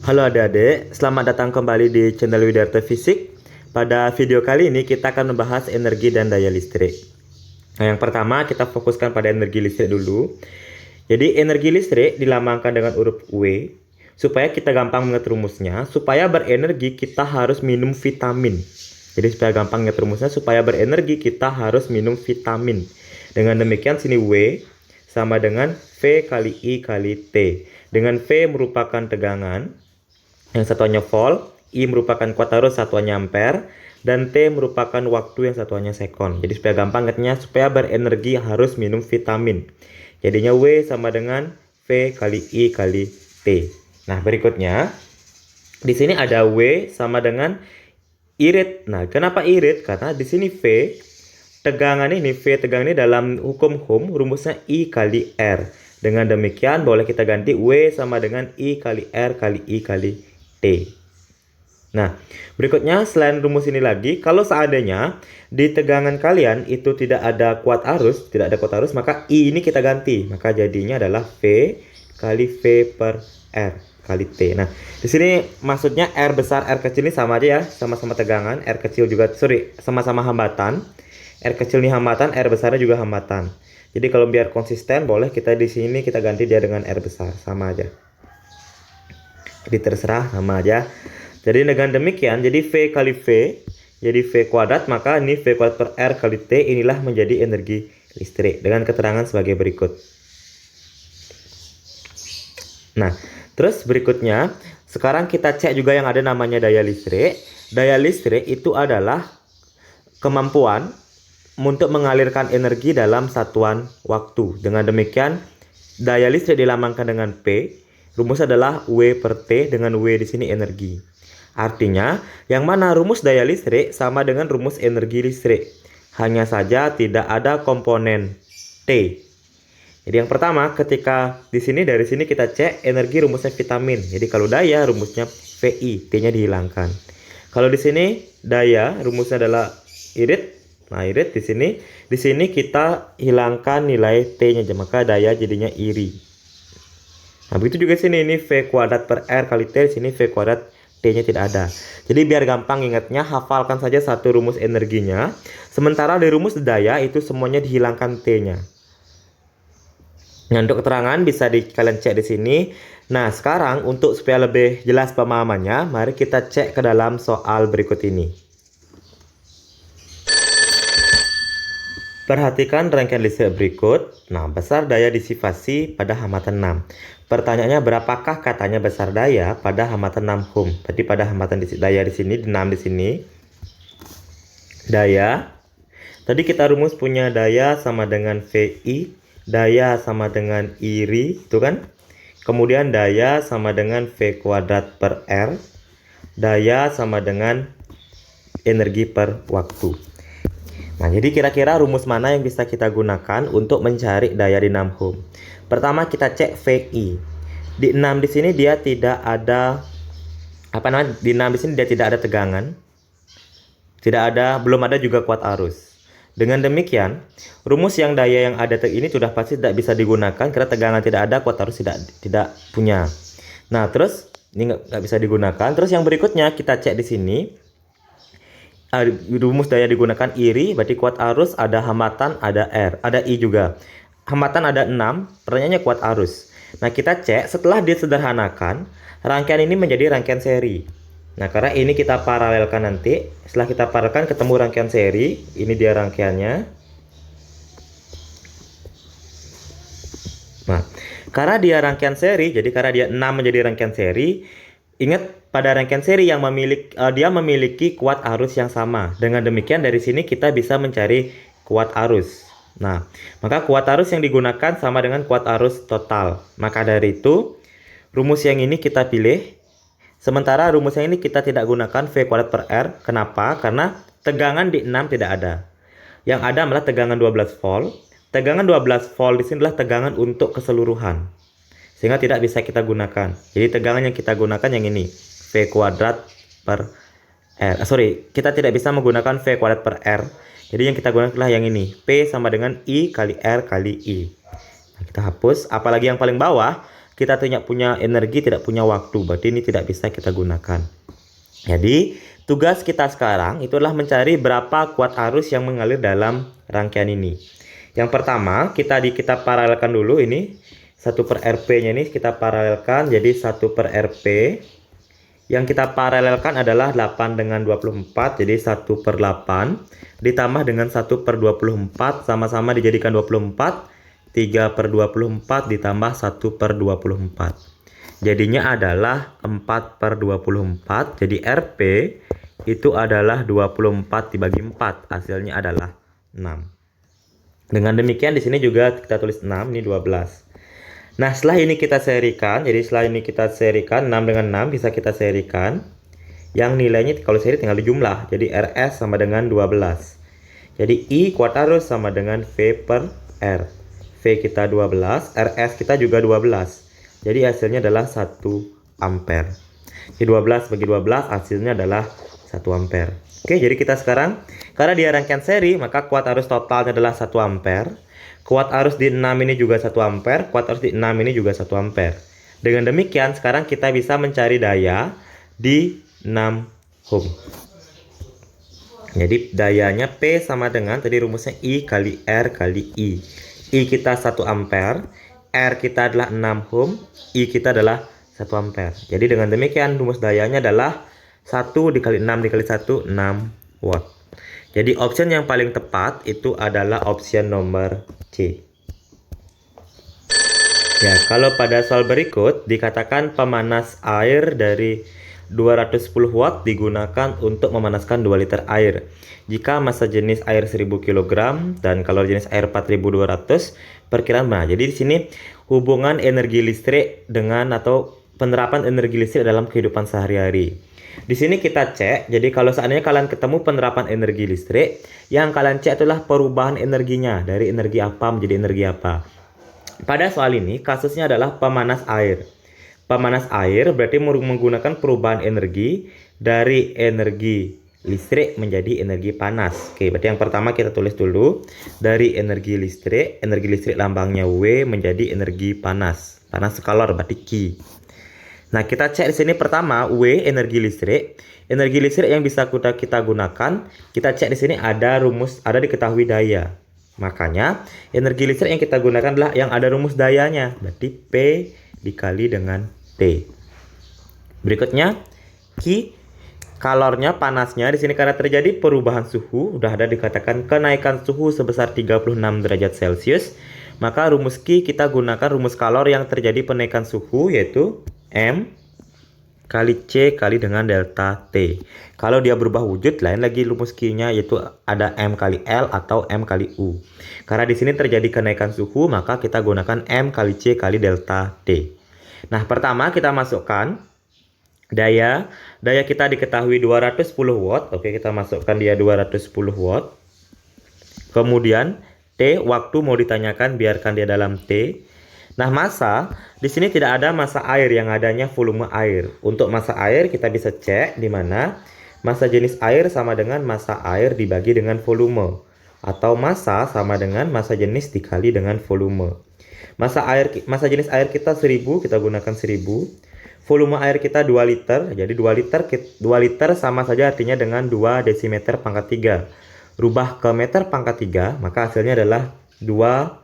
Halo adik-adik, selamat datang kembali di channel Widarta Fisik. Pada video kali ini kita akan membahas energi dan daya listrik. Nah, yang pertama kita fokuskan pada energi listrik dulu. Jadi energi listrik dilambangkan dengan huruf W. Supaya kita gampang mengingat rumusnya, supaya berenergi kita harus minum vitamin. Jadi supaya gampang ingat rumusnya, supaya berenergi kita harus minum vitamin. Dengan demikian sini W sama dengan V kali I kali T. Dengan V merupakan tegangan, yang satuannya volt, I merupakan kuat arus, satuannya ampere, dan T merupakan waktu yang satuannya sekon. Jadi supaya gampang ingatnya, supaya berenergi harus minum vitamin. Jadinya W sama dengan V kali I kali T. Nah, berikutnya di sini ada W sama dengan irit. Nah, kenapa irit? Karena di sini V tegangan ini dalam hukum Ohm rumusnya I kali R. Dengan demikian boleh kita ganti W sama dengan I kali R kali I kali T. Nah, berikutnya selain rumus ini lagi, kalau seandainya di tegangan kalian itu tidak ada kuat arus, maka I ini kita ganti. Maka jadinya adalah V kali V per R kali T. Nah, di sini maksudnya R besar, R kecil ini sama aja ya, sama-sama tegangan. R kecil juga, sama-sama hambatan. R kecil ini hambatan, R besarnya juga hambatan. Jadi kalau biar konsisten, boleh kita di sini kita ganti dia dengan R besar, sama aja. Jadi terserah, sama aja. Jadi dengan demikian, jadi V kali V, jadi V kuadrat, maka ini V kuadrat per R kali T, inilah menjadi energi listrik. Dengan keterangan sebagai berikut. Nah, terus berikutnya, sekarang kita cek juga yang ada namanya daya listrik. Daya listrik itu adalah kemampuan untuk mengalirkan energi dalam satuan waktu. Dengan demikian, daya listrik dilambangkan dengan P. Rumus adalah W per T, dengan W di sini energi. Artinya, yang mana rumus daya listrik sama dengan rumus energi listrik. Hanya saja tidak ada komponen T. Jadi yang pertama, ketika dari sini kita cek energi rumusnya vitamin. Jadi kalau daya rumusnya VI, T-nya dihilangkan. Kalau di sini daya rumusnya adalah irit. Nah, irit di sini kita hilangkan nilai T-nya, maka daya jadinya iri. Nah, begitu juga sini, ini V kuadrat per R kali T, sini V kuadrat, T-nya tidak ada. Jadi biar gampang ingatnya, hafalkan saja satu rumus energinya. Sementara di rumus daya itu semuanya dihilangkan T-nya. Nah, untuk keterangan bisa kalian cek di sini. Nah, sekarang untuk supaya lebih jelas pemahamannya, mari kita cek ke dalam soal berikut ini. Perhatikan rangkaian listrik berikut. Nah, besar daya disipasi pada hambatan 6. Pertanyaannya, berapakah katanya besar daya pada hambatan 6 ohm? Berarti pada hambatan daya di sini, 6 di sini. Daya. Tadi kita rumus punya daya sama dengan VI, daya sama dengan iri, itu kan? Kemudian daya sama dengan V kuadrat per R. Daya sama dengan energi per waktu. Nah, jadi kira-kira rumus mana yang bisa kita gunakan untuk mencari daya di 6 ohm? Pertama kita cek VI. Di 6 di sini dia tidak ada Di 6 di sini dia tidak ada tegangan. Belum ada juga kuat arus. Dengan demikian, rumus yang daya yang ada ini sudah pasti tidak bisa digunakan karena tegangan tidak ada, kuat arus tidak punya. Nah, terus ini nggak bisa digunakan. Terus yang berikutnya kita cek di sini. Rumus daya digunakan iri, berarti kuat arus, ada hambatan, ada R, ada I juga. Hambatan ada 6, pertanyaannya kuat arus. Nah, kita cek setelah disederhanakan, rangkaian ini menjadi rangkaian seri. Nah, karena ini kita paralelkan nanti. Setelah kita paralelkan ketemu rangkaian seri, ini dia rangkaiannya. Nah, karena dia rangkaian seri, jadi karena dia 6 menjadi rangkaian seri. Ingat, pada rangkaian seri yang dia memiliki kuat arus yang sama. Dengan demikian dari sini kita bisa mencari kuat arus. Nah, maka kuat arus yang digunakan sama dengan kuat arus total. Maka dari itu, rumus yang ini kita pilih. Sementara rumus yang ini kita tidak gunakan V kuadrat per R. Kenapa? Karena tegangan di 6 tidak ada. Yang ada adalah tegangan 12 volt. Tegangan 12 volt di sini adalah tegangan untuk keseluruhan. Sehingga tidak bisa kita gunakan. Jadi tegangan yang kita gunakan yang ini, V kuadrat per R. Kita tidak bisa menggunakan V kuadrat per R. Jadi yang kita gunakan adalah yang ini, P sama dengan I kali R kali I. Nah, kita hapus. Apalagi yang paling bawah, kita tidak punya energi, tidak punya waktu, berarti ini tidak bisa kita gunakan. Jadi tugas kita sekarang itu adalah mencari berapa kuat arus yang mengalir dalam rangkaian ini. Yang pertama kita paralelkan dulu ini 1 per RP nya ini kita paralelkan jadi 1 per RP. Yang kita paralelkan adalah 8 dengan 24, jadi 1 per 8 ditambah dengan 1 per 24 sama-sama dijadikan 24, 3 per 24 ditambah 1 per 24. Jadinya adalah 4 per 24, jadi RP itu adalah 24 dibagi 4, hasilnya adalah 6. Dengan demikian di sini juga kita tulis 6, ini 12. Nah, setelah ini kita serikan, jadi setelah ini kita serikan 6 dengan 6 bisa kita serikan. Yang nilainya kalau seri tinggal dijumlah, jadi RS sama dengan 12. Jadi I kuat arus sama dengan V per R. V kita 12, RS kita juga 12. Jadi hasilnya adalah 1 ampere. Jadi 12 bagi 12 hasilnya adalah 1 ampere. Oke, jadi kita sekarang karena dia rangkaian seri, maka kuat arus totalnya adalah 1 ampere. Kuat arus di 6 ini juga 1 ampere, kuat arus di 6 ini juga 1 ampere. Dengan demikian sekarang kita bisa mencari daya di 6 ohm. Jadi dayanya P sama dengan tadi rumusnya I kali R kali I. I kita 1 ampere, R kita adalah 6 ohm, I kita adalah 1 ampere. Jadi dengan demikian rumus dayanya adalah 1 dikali 6 dikali 1, 6 watt. Jadi option yang paling tepat itu adalah option nomor C. Ya, kalau pada soal berikut dikatakan pemanas air dari 210 watt digunakan untuk memanaskan 2 liter air. Jika massa jenis air 1000 kg dan kalori jenis air 4200, perkiraan mana? Jadi di sini hubungan energi listrik dengan atau penerapan energi listrik dalam kehidupan sehari-hari. Di sini kita cek, jadi kalau seandainya kalian ketemu penerapan energi listrik, yang kalian cek adalah perubahan energinya dari energi apa menjadi energi apa. Pada soal ini kasusnya adalah pemanas air. Pemanas air berarti menggunakan perubahan energi dari energi listrik menjadi energi panas. Oke, berarti yang pertama kita tulis dulu dari energi listrik lambangnya W menjadi energi panas. Panas skalor berarti Q. Nah, kita cek di sini pertama W energi listrik. Energi listrik yang bisa kita gunakan, kita cek di sini ada rumus, ada diketahui daya. Makanya energi listrik yang kita gunakan adalah yang ada rumus dayanya, berarti P dikali dengan T. Berikutnya Q, kalornya, panasnya. Di sini karena terjadi perubahan suhu, udah ada dikatakan kenaikan suhu sebesar 36 derajat Celcius. Maka rumus Q kita gunakan rumus kalor yang terjadi penaikan suhu, yaitu M kali C kali dengan delta T. Kalau dia berubah wujud, lain lagi rumus Q-nya, yaitu ada M kali L atau M kali U. Karena di sini terjadi kenaikan suhu, maka kita gunakan M kali C kali delta T. Nah, pertama kita masukkan daya. Daya kita diketahui 210 watt. Oke, kita masukkan dia 210 watt. Kemudian T, waktu mau ditanyakan, biarkan dia dalam T. Nah, massa, di sini tidak ada massa air, yang adanya volume air. Untuk massa air kita bisa cek di mana massa jenis air sama dengan massa air dibagi dengan volume, atau massa sama dengan massa jenis dikali dengan volume. Massa jenis air kita 1000, kita gunakan 1000. Volume air kita 2 liter, jadi 2 liter sama saja artinya dengan 2 desimeter pangkat 3. Rubah ke meter pangkat 3, maka hasilnya adalah 2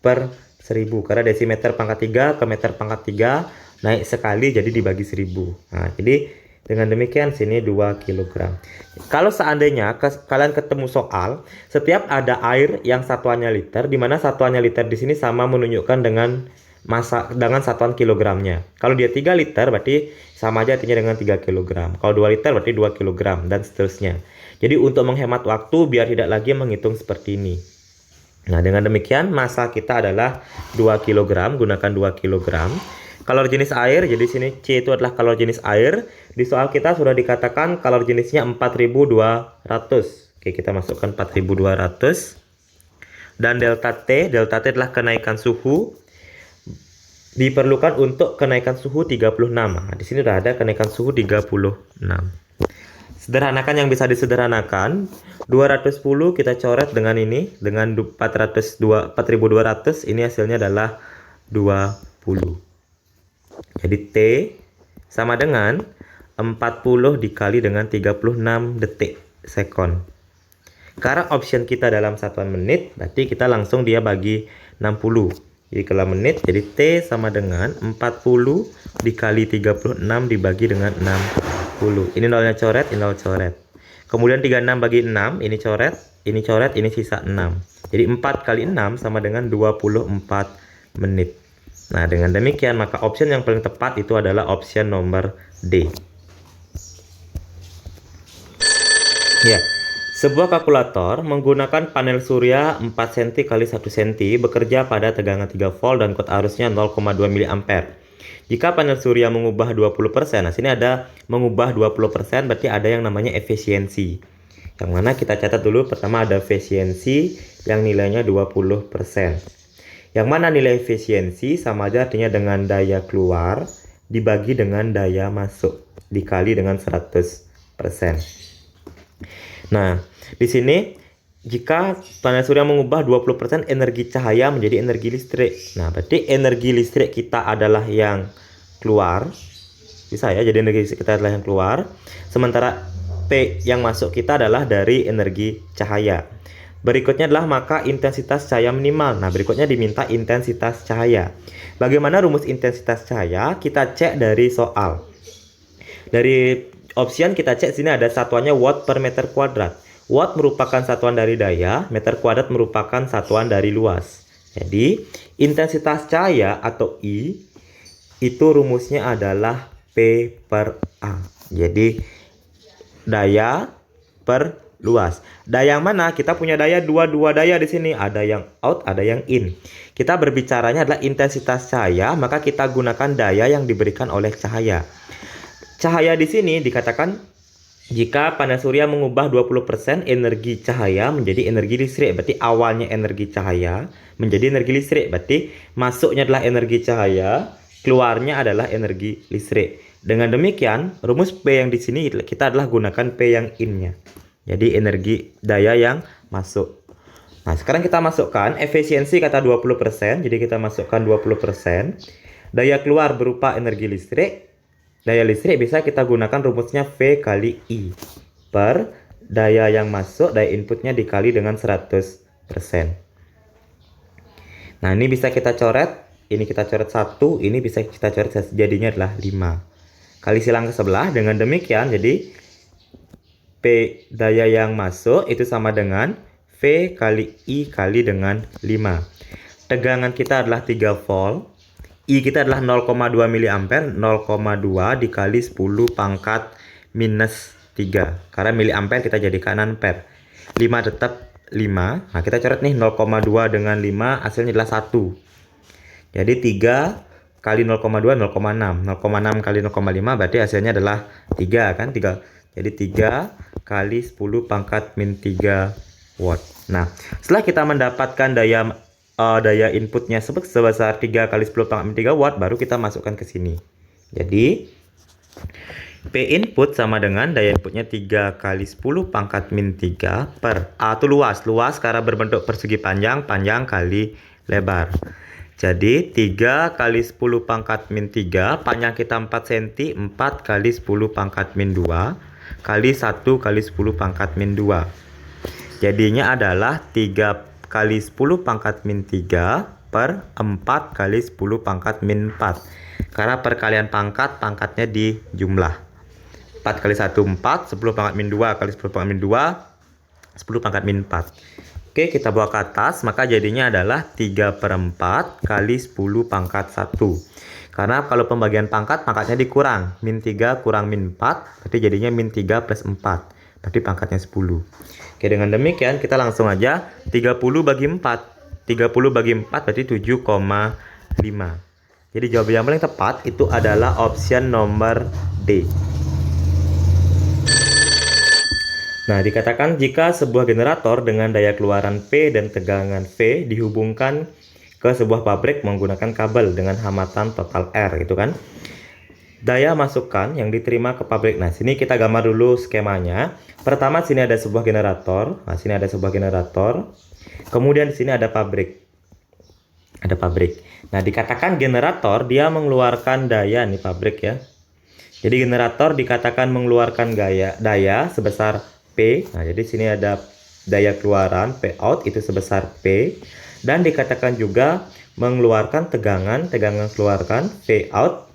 per 1000. Karena desimeter pangkat 3 ke meter pangkat 3 naik sekali, jadi dibagi 1000. Nah, jadi dengan demikian sini 2 kg. Kalau seandainya kalian ketemu soal, setiap ada air yang satuannya liter, di mana satuannya liter di sini sama menunjukkan dengan massa dengan satuan kilogramnya. Kalau dia 3 liter berarti sama aja artinya dengan 3 kg. Kalau 2 liter berarti 2 kg dan seterusnya. Jadi untuk menghemat waktu biar tidak lagi menghitung seperti ini. Nah, dengan demikian massa kita adalah 2 kg, gunakan 2 kg. Kalori jenis air, jadi sini C itu adalah kalori jenis air. Di soal kita sudah dikatakan kalori jenisnya 4200. Oke, kita masukkan 4200. Dan delta T adalah kenaikan suhu. Diperlukan untuk kenaikan suhu 36. Nah, di sini sudah ada kenaikan suhu 36. Sederhanakan yang bisa disederhanakan. 210 kita coret dengan ini, dengan 4200, ini hasilnya adalah 20. Jadi T sama dengan 40 dikali dengan 36 detik sekon. Karena option kita dalam satuan menit, berarti kita langsung dia bagi 60. Jadi kalau menit, jadi T sama dengan 40 dikali 36 dibagi dengan 60. Ini nolnya coret, ini nol coret. Kemudian 36 bagi 6, ini coret, ini sisa 6. Jadi 4 kali 6 sama dengan 24 menit. Nah, dengan demikian maka option yang paling tepat itu adalah option nomor D. Ya, sebuah kalkulator menggunakan panel surya 4 cm x 1 cm bekerja pada tegangan 3 volt dan kuot arusnya 0,2 mA. Jika panel surya mengubah 20%, nah sini ada mengubah 20%, berarti ada yang namanya efisiensi. Yang mana kita catat dulu, pertama ada efisiensi yang nilainya 20%. Yang mana nilai efisiensi sama aja artinya dengan daya keluar dibagi dengan daya masuk dikali dengan 100%. Nah, di sini jika panel surya mengubah 20% energi cahaya menjadi energi listrik. Nah, berarti energi listrik kita adalah yang keluar. Bisa ya, jadi energi listrik kita adalah yang keluar. Sementara P yang masuk kita adalah dari energi cahaya. Berikutnya adalah maka intensitas cahaya minimal. Nah, berikutnya diminta intensitas cahaya. Bagaimana rumus intensitas cahaya? Kita cek dari soal. Dari option kita cek sini ada satuannya watt per meter kuadrat. Watt merupakan satuan dari daya, meter kuadrat merupakan satuan dari luas. Jadi, intensitas cahaya atau I itu rumusnya adalah P per A. Jadi, daya per luas. Daya yang mana? Kita punya daya dua daya di sini. Ada yang out, ada yang in. Kita berbicaranya adalah intensitas cahaya, maka kita gunakan daya yang diberikan oleh cahaya. Cahaya di sini dikatakan jika panel surya mengubah 20% energi cahaya menjadi energi listrik. Berarti awalnya energi cahaya menjadi energi listrik. Berarti masuknya adalah energi cahaya, keluarnya adalah energi listrik. Dengan demikian, rumus P yang di sini kita adalah gunakan P yang in-nya. Jadi energi daya yang masuk. Nah, sekarang kita masukkan efisiensi kata 20%. Jadi kita masukkan 20%. Daya keluar berupa energi listrik. Daya listrik bisa kita gunakan rumusnya V kali I per daya yang masuk, daya inputnya dikali dengan 100%. Nah, ini bisa kita coret. Ini kita coret 1. Ini bisa kita coret, jadinya adalah 5. Kali silang ke sebelah. Dengan demikian, jadi P daya yang masuk itu sama dengan V kali I kali dengan 5. Tegangan kita adalah 3 volt. I kita adalah 0,2 mA. 0,2 dikali 10 pangkat minus 3. Karena miliampere kita jadikan ampere. 5 tetap 5. Nah, kita coret nih 0,2 dengan 5 hasilnya adalah 1. Jadi 3 kali 0,2 0,6. 0,6 kali 0,5 berarti hasilnya adalah 3 kan? 3. Jadi 3 kali 10 pangkat min 3 watt. Nah, setelah kita mendapatkan daya inputnya sebesar 3 kali 10 pangkat min 3 watt, baru kita masukkan ke sini. Jadi P input sama dengan daya inputnya 3 kali 10 pangkat min 3 per A itu luas. Luas karena berbentuk persegi panjang, panjang kali lebar. Jadi 3 kali 10 pangkat min 3, panjang kita 4 cm, 4 kali 10 pangkat min 2 kali 1 kali 10 pangkat min 2. Jadinya adalah 3 kali 10 pangkat min 3 per 4 kali 10 pangkat min 4. Karena perkalian pangkat, pangkatnya di jumlah. 4 kali 1 4, 10 pangkat min 2 kali 10 pangkat min 2, 10 pangkat min 4. Oke, kita bawa ke atas, maka jadinya adalah 3 per 4 kali 10 pangkat 1. Karena kalau pembagian pangkat, pangkatnya dikurang. Min 3 kurang min 4, berarti jadinya min 3 plus 4. Berarti pangkatnya 10. Oke, dengan demikian kita langsung aja 30 bagi 4. 30 bagi 4 berarti 7,5. Jadi jawaban yang paling tepat itu adalah option nomor D. Nah, dikatakan jika sebuah generator dengan daya keluaran P dan tegangan V dihubungkan ke sebuah pabrik menggunakan kabel dengan hambatan total R, gitu kan. Daya masukan yang diterima ke pabrik. Nah, sini kita gambar dulu skemanya. Pertama, sini ada sebuah generator. Nah, sini ada sebuah generator. Kemudian di sini ada pabrik. ada pabrik. Nah, dikatakan generator dia mengeluarkan daya nih pabrik ya. Jadi generator dikatakan mengeluarkan daya sebesar P. Nah, jadi sini ada daya keluaran P out itu sebesar P, dan dikatakan juga mengeluarkan tegangan keluarkan V out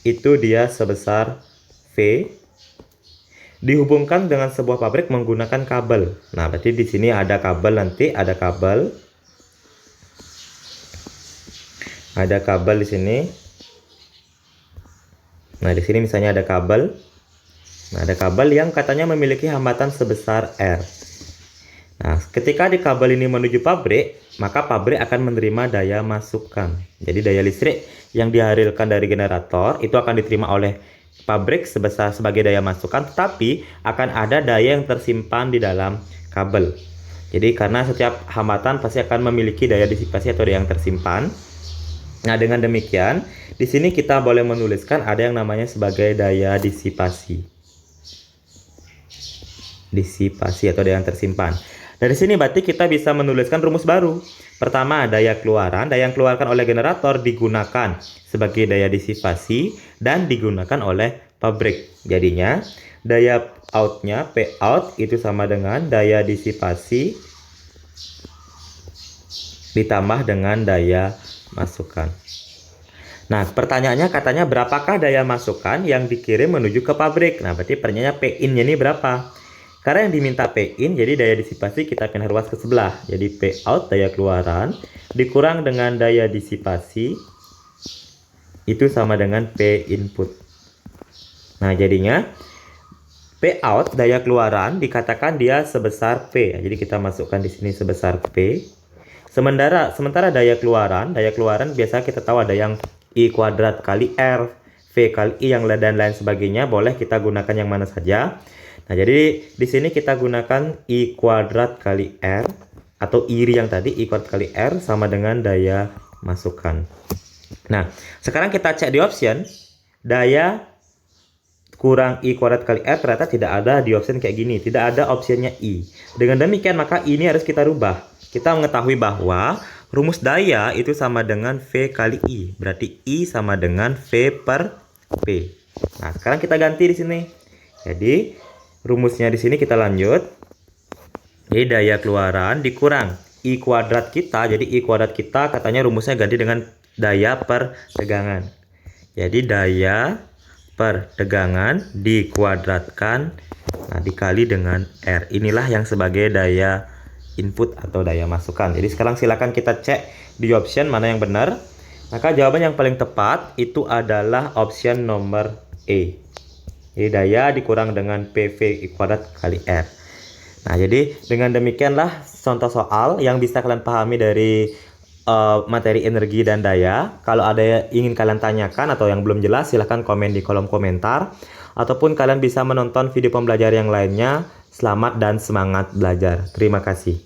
itu dia sebesar V, dihubungkan dengan sebuah pabrik menggunakan kabel. Nah, berarti di sini ada kabel, nanti ada kabel di sini. Nah, di sini misalnya ada kabel. Nah, ada kabel yang katanya memiliki hambatan sebesar R. Nah, ketika di kabel ini menuju pabrik, maka pabrik akan menerima daya masukan. Jadi daya listrik yang dihasilkan dari generator itu akan diterima oleh pabrik sebagai daya masukan, tetapi akan ada daya yang tersimpan di dalam kabel. Jadi karena setiap hambatan pasti akan memiliki daya disipasi atau daya yang tersimpan. Nah, dengan demikian, di sini kita boleh menuliskan ada yang namanya sebagai daya disipasi. Disipasi atau daya yang tersimpan. Dari sini berarti kita bisa menuliskan rumus baru. Pertama, daya keluaran. Daya yang keluarkan oleh generator digunakan sebagai daya disipasi dan digunakan oleh pabrik. Jadinya, daya outnya P out itu sama dengan daya disipasi ditambah dengan daya masukan. Nah, pertanyaannya katanya berapakah daya masukan yang dikirim menuju ke pabrik? Nah, berarti pertanyaannya P-in-nya ini berapa? Karena yang diminta P-in, jadi daya disipasi kita pindah ruas ke sebelah. Jadi P-out daya keluaran dikurang dengan daya disipasi itu sama dengan P-input. Nah, jadinya P-out daya keluaran dikatakan dia sebesar P. Jadi kita masukkan di sini sebesar P. Sementara daya keluaran biasa kita tahu ada yang I kuadrat kali R, V kali I yang dan lain sebagainya. Boleh kita gunakan yang mana saja. Nah, jadi di sini kita gunakan I kuadrat kali R atau iri yang tadi I kuadrat kali R sama dengan daya masukan. Nah, sekarang kita cek di option, daya kurang I kuadrat kali R ternyata tidak ada di option kayak gini, tidak ada optionnya I. Dengan demikian maka ini harus kita rubah. Kita mengetahui bahwa rumus daya itu sama dengan V kali I, berarti I sama dengan V per P. Nah, sekarang kita ganti di sini. Jadi rumusnya di sini kita lanjut. Jadi daya keluaran dikurang I kuadrat kita. Jadi I kuadrat kita katanya rumusnya ganti dengan daya per tegangan. Jadi daya per tegangan dikuadratkan, nah, dikali dengan R. Inilah yang sebagai daya input atau daya masukan. Jadi sekarang silakan kita cek di option mana yang benar. Maka jawaban yang paling tepat itu adalah option nomor E. Jadi daya dikurang dengan PV I kuadrat kali R. Nah, jadi dengan demikianlah contoh soal yang bisa kalian pahami dari materi energi dan daya. Kalau ada yang ingin kalian tanyakan atau yang belum jelas, silahkan komen di kolom komentar. Ataupun kalian bisa menonton video pembelajaran yang lainnya. Selamat dan semangat belajar. Terima kasih.